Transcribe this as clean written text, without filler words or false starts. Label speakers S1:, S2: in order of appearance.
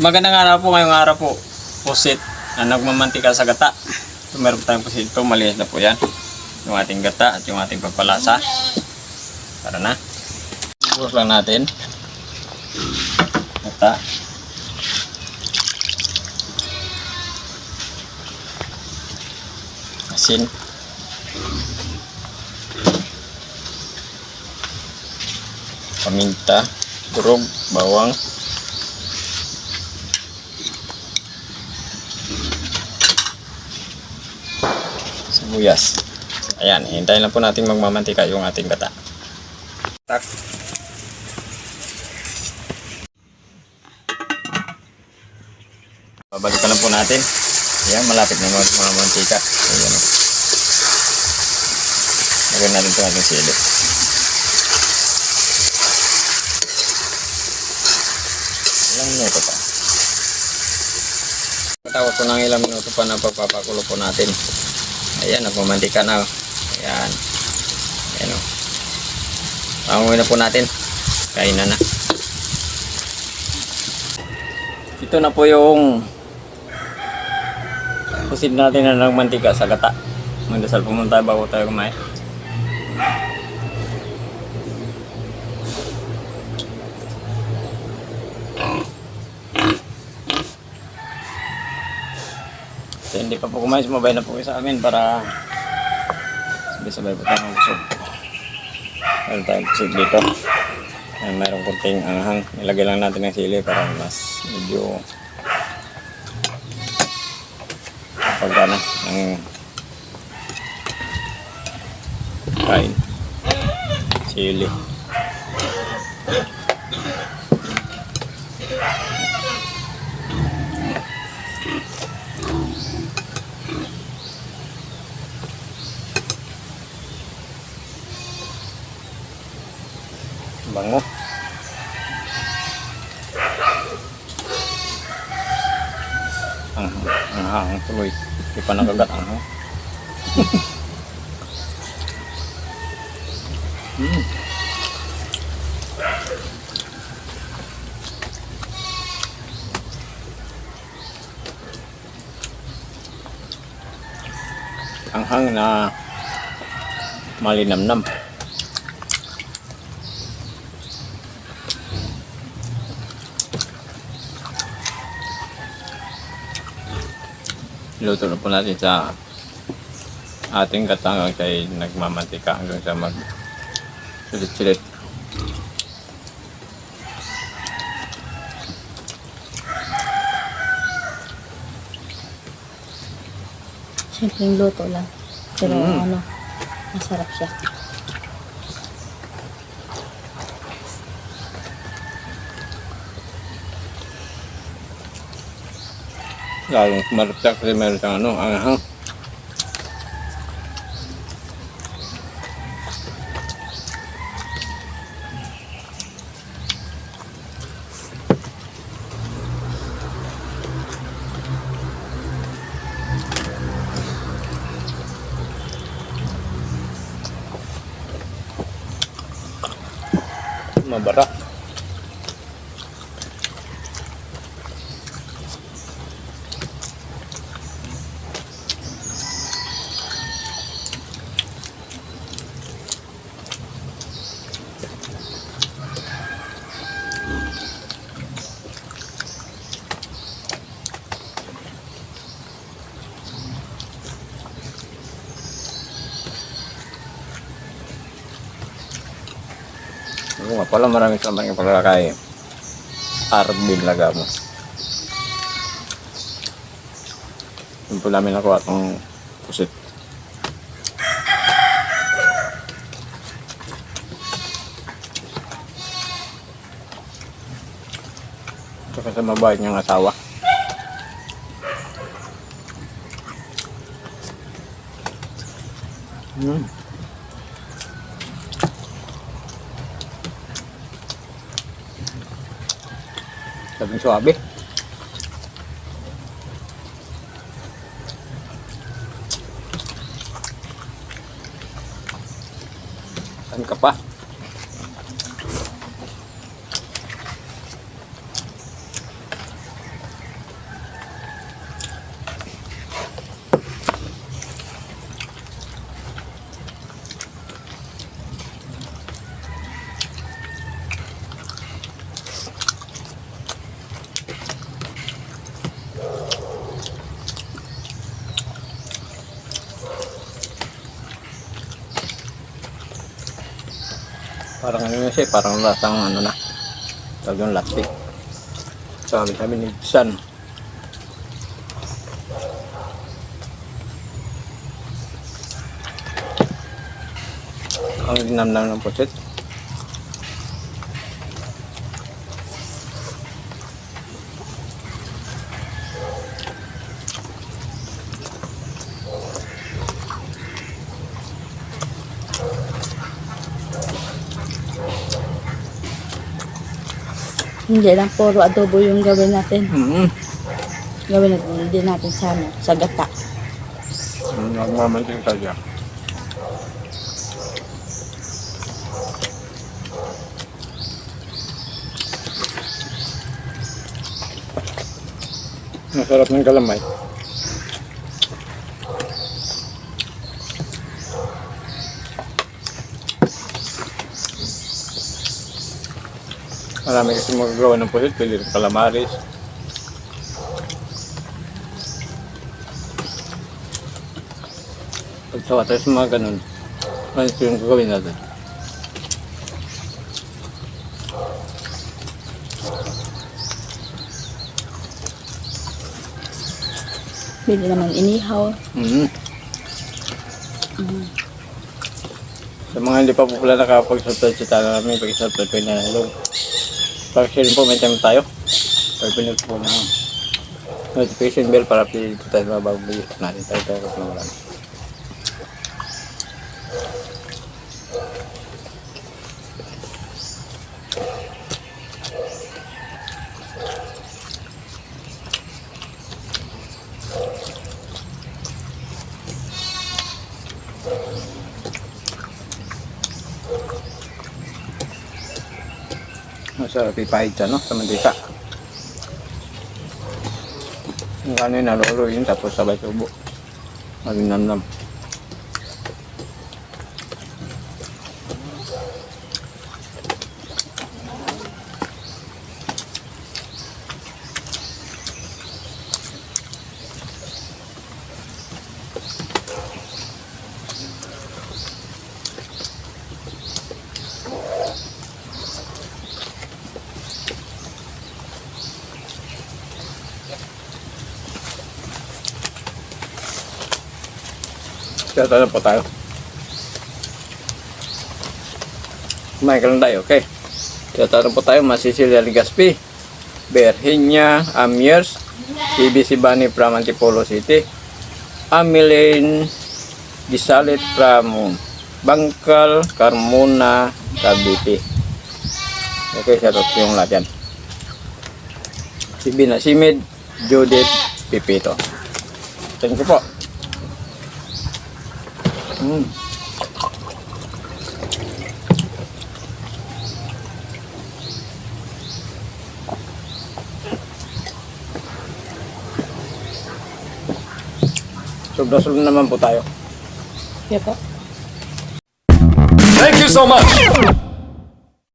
S1: Magandang araw po, ngayong araw po. Pusit na nagmamantika sa gata. So, meron po tayong pusit ito. Malinis na po yan. Yung ating gata at yung ating pagpalasa. Tara na. Buhos lang natin. Gata. Asin. Paminta. Durog. Bawang. Sibuyas. Ayan, hintayin lang po natin magmamantika yung ating gata. Tak. Babalikan lang po natin. Ayan, malapit na magmamantika. Ayan. Lagyan natin ito ating sili. Ilang minuto pa. Matawag po ng ilang minuto pa na pagpapakulo po natin. Ayan, nagmamantika na. Ayan. Ayan o. Panguhin na po natin. Kainan na. Ito na po yung pusit natin na nagmantika sa gata. Magdasal po muna tayo bago tayo kumain. So, hindi pa po kumain, sumabay na po kayo sa amin para sabay po tayo busog. Meron tayong pusit dito. Mayroong kunting anghang. Nilagay lang natin ng sili para mas medyo pagana ng kain. Sili. Bango. Ang tuloy. Di pa nakagat ang anghang na malinamnam. Luto na po natin sa ating katang kay nagmamantika hanggang sa mag sulit-sulit.
S2: Simpleng luto lang. Pero masarap siya.
S1: Lalong kumarapta kasi meron siyang anghang. Mabara. Oo nga pala, maraming salamat yung pagkakay Arvin Lagamo. Yun po namin nakuha itong pusit. Tsaka sa mabait niyang asawa. Sabing suabe. Saan ka pa? Parang ano na siya, parang lasang ano na. Tawag yung latte. Sabi ni San. Ang ginamnam ng pusit.
S2: Hindi lang puro adobo yung gawin natin. Gawin natin, hindi natin sa, ano, sa gata.
S1: Nagmamanting tayo. Masarap ng kalamay. Marami kasi magagawa ng pusit, pwede rin calamares. Pagsawa tayo sa mga ganun, ano ito yung gagawin natin?
S2: Pwede naman inihaw.
S1: Sa mga hindi pa po pala nakapag-subscribe sa channel namin, pag-subscribe kayo na hello. Pag-share po, may time tayo. Pag-pinag po na notification bell para pili po tayo na bagong video natin. Tayo na marami. Masarap ipahid siya, no? Sa mantika. Yung ano yung naluluin, tapos sabay tubo. Maginamnam. Kaya tayo po tayo. Kumain ka lang tayo, okay? Kaya tayo po tayo, Masisilia Legaspi, Virginia Amiers, BBC Bani from Antipolo City, Ameline Disalit from Bangkal, Carmona, Cavite. Okay, shout out yung lahat yan. Si Bina Simid, Judith Pipito. Thank you po. Sobra-sobra naman po tayo.
S2: Kaya po.
S3: Thank you so much.